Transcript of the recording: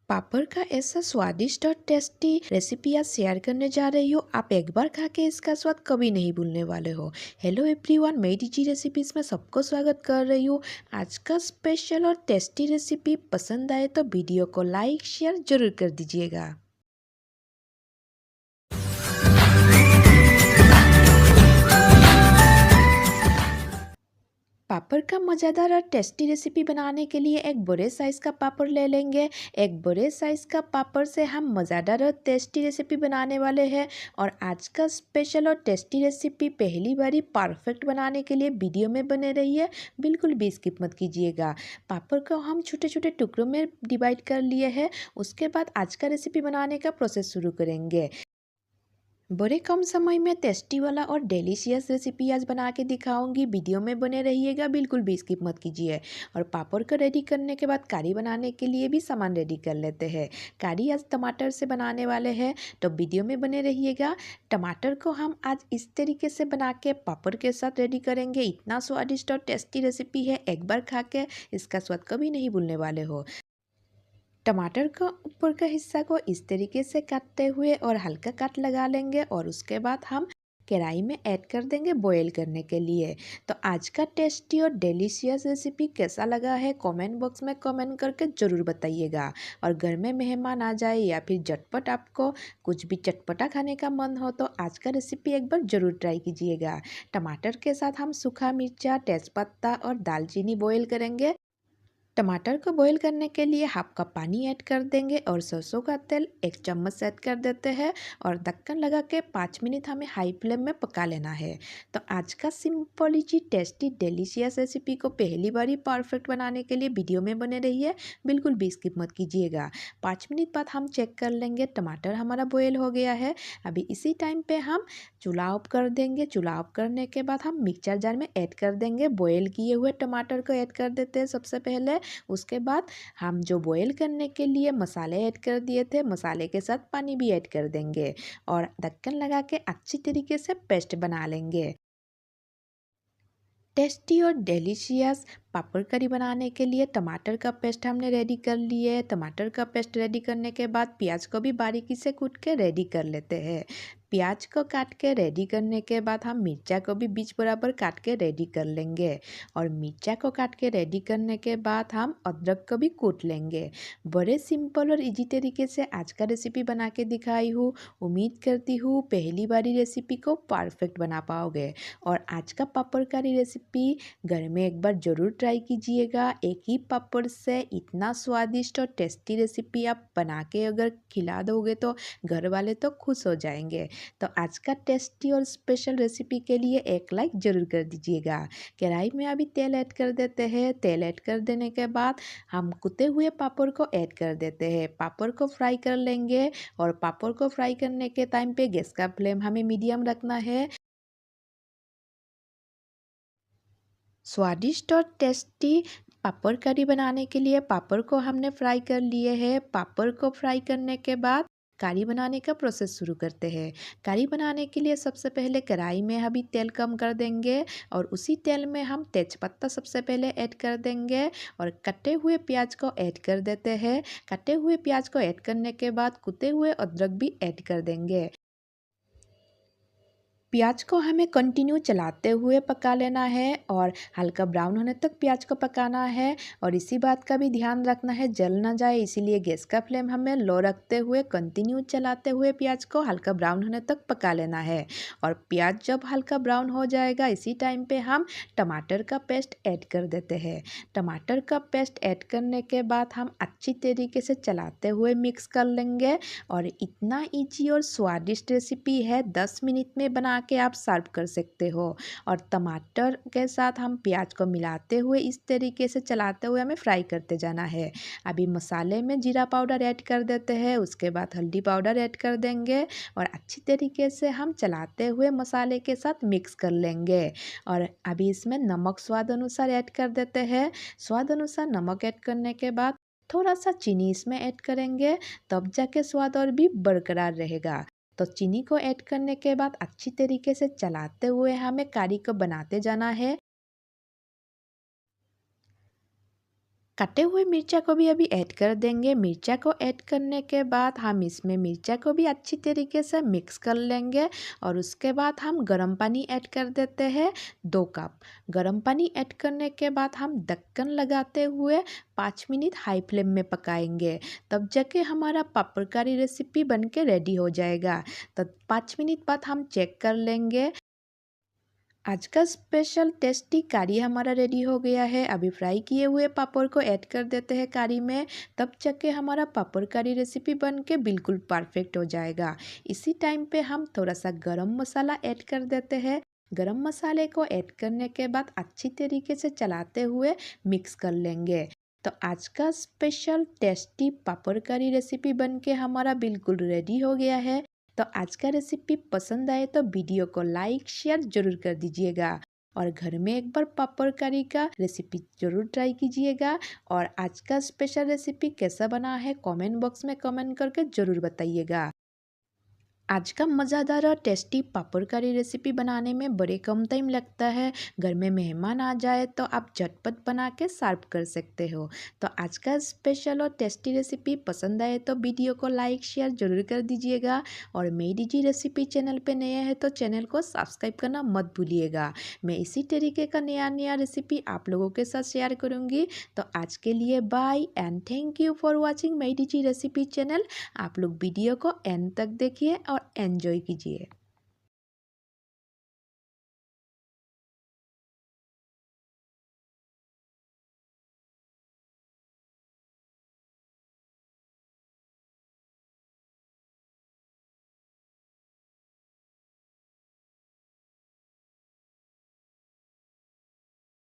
पापड़ का ऐसा स्वादिष्ट और टेस्टी रेसिपी आज शेयर करने जा रही हूँ। आप एक बार खा के इसका स्वाद कभी नहीं भूलने वाले हो। हेलो एवरीवन, मैं डीजी रेसिपीज में सबको स्वागत कर रही हूँ। आज का स्पेशल और टेस्टी रेसिपी पसंद आए तो वीडियो को लाइक शेयर जरूर कर दीजिएगा। पापड़ का मज़ेदार और टेस्टी रेसिपी बनाने के लिए एक बड़े साइज़ का पापड़ ले लेंगे। एक बड़े साइज़ का पापड़ से हम मज़ेदार और टेस्टी रेसिपी बनाने वाले हैं। और आज का स्पेशल और टेस्टी रेसिपी पहली बारी परफेक्ट बनाने के लिए वीडियो में बने रहिए, बिल्कुल भी स्किप मत कीजिएगा। पापड़ को हम छोटे छोटे टुकड़ों में डिवाइड कर लिए हैं। उसके बाद आज का रेसिपी बनाने का प्रोसेस शुरू करेंगे। बड़े कम समय में टेस्टी वाला और डिलीशियस रेसिपी आज बना के दिखाऊंगी। वीडियो में बने रहिएगा, बिल्कुल भी स्किप मत कीजिए। और पापड़ को रेडी करने के बाद करी बनाने के लिए भी सामान रेडी कर लेते हैं। करी आज टमाटर से बनाने वाले हैं, तो वीडियो में बने रहिएगा। टमाटर को हम आज इस तरीके से बना के पापड़ के साथ रेडी करेंगे। इतना स्वादिष्ट और टेस्टी रेसिपी है, एक बार खा के इसका स्वाद कभी नहीं भूलने वाले हो। टमाटर का ऊपर का हिस्सा को इस तरीके से काटते हुए और हल्का काट लगा लेंगे और उसके बाद हम कढ़ाई में ऐड कर देंगे बॉईल करने के लिए। तो आज का टेस्टी और डिलीशियस रेसिपी कैसा लगा है कमेंट बॉक्स में कमेंट करके ज़रूर बताइएगा। और घर में मेहमान आ जाए या फिर झटपट आपको कुछ भी चटपटा खाने का मन हो तो आज का रेसिपी एक बार ज़रूर ट्राई कीजिएगा। टमाटर के साथ हम सूखा मिर्चा, तेज़पत्ता और दालचीनी बॉईल करेंगे। टमाटर को बॉईल करने के लिए हाफ कप पानी ऐड कर देंगे और सरसों का तेल 1 चम्मच ऐड कर देते हैं और ढक्कन लगा के 5 मिनट हमें हाई फ्लेम में पका लेना है। तो आज का simple easy tasty delicious recipe को पहली बार ही परफेक्ट बनाने के लिए वीडियो में बने रहिए, बिल्कुल भी स्किप मत कीजिएगा। 5 मिनट बाद हम चेक कर लेंगे टमाटर हमारा बॉयल हो गया है। अभी इसी टाइम पे हम चूल्हा ऑफ कर देंगे। चूल्हा ऑफ करने के बाद हम मिक्सर जार में ऐड कर देंगे। बॉयल किए हुए टमाटर को ऐड कर देते हैं सबसे पहले। उसके बाद हम जो बॉईल करने के लिए मसाले ऐड कर दिए थे, मसाले के साथ पानी भी ऐड कर देंगे और ढक्कन लगा के अच्छी तरीके से पेस्ट बना लेंगे। टेस्टी और डिलीशियस पापड़ करी बनाने के लिए टमाटर का पेस्ट हमने रेडी कर लिए है। टमाटर का पेस्ट रेडी करने के बाद प्याज को भी बारीकी से कूट के रेडी कर लेते हैं। प्याज को काट के रेडी करने के बाद हम मिर्चा को भी बीच बराबर काट के रेडी कर लेंगे। और मिर्चा को काट के रेडी करने के बाद हम अदरक को भी कूट लेंगे। बड़े सिंपल और इजी तरीके से आज का रेसिपी बना के दिखाई हूँ। उम्मीद करती हूँ पहली बारी रेसिपी को परफेक्ट बना पाओगे। और आज का पापड़ करी रेसिपी घर में एक बार ज़रूर ट्राई कीजिएगा। एक ही पापड़ से इतना स्वादिष्ट और टेस्टी रेसिपी आप बना के अगर खिला दोगे तो घर वाले तो खुश हो जाएंगे। तो आज का टेस्टी और स्पेशल रेसिपी के लिए एक लाइक ज़रूर कर दीजिएगा। कढ़ाई में अभी तेल ऐड कर देते हैं। तेल ऐड कर देने के बाद हम कुटे हुए पापड़ को ऐड कर देते हैं। पापड़ को फ्राई कर लेंगे और पापड़ को फ्राई करने के टाइम पे गैस का फ्लेम हमें मीडियम रखना है। स्वादिष्ट और टेस्टी पापड़ करी बनाने के लिए पापड़ को हमने फ्राई कर लिए हैं। पापड़ को फ्राई करने के बाद करी बनाने का प्रोसेस शुरू करते हैं। करी बनाने के लिए सबसे पहले कढ़ाई में अभी तेल कम कर देंगे और उसी तेल में हम तेज़पत्ता सबसे पहले ऐड कर देंगे और कटे हुए प्याज को ऐड कर देते हैं। कटे हुए प्याज को ऐड करने के बाद कुटे हुए अदरक भी ऐड कर देंगे। प्याज को हमें कंटिन्यू चलाते हुए पका लेना है और हल्का ब्राउन होने तक प्याज को पकाना है। और इसी बात का भी ध्यान रखना है जल ना जाए, इसीलिए गैस का फ्लेम हमें लो रखते हुए कंटिन्यू चलाते हुए प्याज को हल्का ब्राउन होने तक पका लेना है। और प्याज जब हल्का ब्राउन हो जाएगा इसी टाइम पे हम टमाटर का पेस्ट ऐड कर देते हैं। टमाटर का पेस्ट ऐड करने के बाद हम अच्छी तरीके से चलाते हुए मिक्स कर लेंगे। और इतना ईजी और स्वादिष्ट रेसिपी है, 10 मिनट में बना के आप सर्व कर सकते हो। और टमाटर के साथ हम प्याज को मिलाते हुए इस तरीके से चलाते हुए हमें फ्राई करते जाना है। अभी मसाले में जीरा पाउडर ऐड कर देते हैं, उसके बाद हल्दी पाउडर ऐड कर देंगे और अच्छी तरीके से हम चलाते हुए मसाले के साथ मिक्स कर लेंगे। और अभी इसमें नमक स्वाद अनुसार ऐड कर देते हैं। स्वाद अनुसार नमक ऐड करने के बाद थोड़ा सा चीनी इसमें ऐड करेंगे, तब जाके स्वाद और भी बरकरार रहेगा। तो चीनी को ऐड करने के बाद अच्छी तरीके से चलाते हुए हमें करी को बनाते जाना है। कटे हुए मिर्चा को भी अभी ऐड कर देंगे। मिर्चा को ऐड करने के बाद हम इसमें मिर्चा को भी अच्छी तरीके से मिक्स कर लेंगे और उसके बाद हम गर्म पानी ऐड कर देते हैं 2 कप। गर्म पानी ऐड करने के बाद हम ढक्कन लगाते हुए 5 मिनट हाई फ्लेम में पकाएंगे। तब जाके हमारा पापड़ करी रेसिपी बन के रेडी हो जाएगा। तब 5 मिनट बाद हम चेक कर लेंगे। आज का स्पेशल टेस्टी करी हमारा रेडी हो गया है। अभी फ्राई किए हुए पापड़ को ऐड कर देते हैं करी में। तब जाके हमारा पापड़ करी रेसिपी बन के बिल्कुल परफेक्ट हो जाएगा। इसी टाइम पे हम थोड़ा सा गरम मसाला ऐड कर देते हैं। गरम मसाले को ऐड करने के बाद अच्छी तरीके से चलाते हुए मिक्स कर लेंगे। तो आज का स्पेशल टेस्टी पापड़ करी रेसिपी बन के हमारा बिल्कुल रेडी हो गया है। तो आज का रेसिपी पसंद आए तो वीडियो को लाइक शेयर जरूर कर दीजिएगा और घर में एक बार पापड़ करी का रेसिपी जरूर ट्राई कीजिएगा। और आज का स्पेशल रेसिपी कैसा बना है कमेंट बॉक्स में कमेंट करके जरूर बताइएगा। आज का मज़ेदार और टेस्टी पापड़ करी रेसिपी बनाने में बड़े कम टाइम लगता है। घर में मेहमान आ जाए तो आप झटपट बना के सर्व कर सकते हो। तो आज का स्पेशल और टेस्टी रेसिपी पसंद आए तो वीडियो को लाइक शेयर जरूर कर दीजिएगा और मेरी जी रेसिपी चैनल पे नए हैं तो चैनल को सब्सक्राइब करना मत भूलिएगा। मैं इसी तरीके का नया नया रेसिपी आप लोगों के साथ शेयर करूँगी। तो आज के लिए bye and thank you for watching मेरी जी रेसिपी चैनल। आप लोग वीडियो को एंड तक देखिए और एंजॉय कीजिए।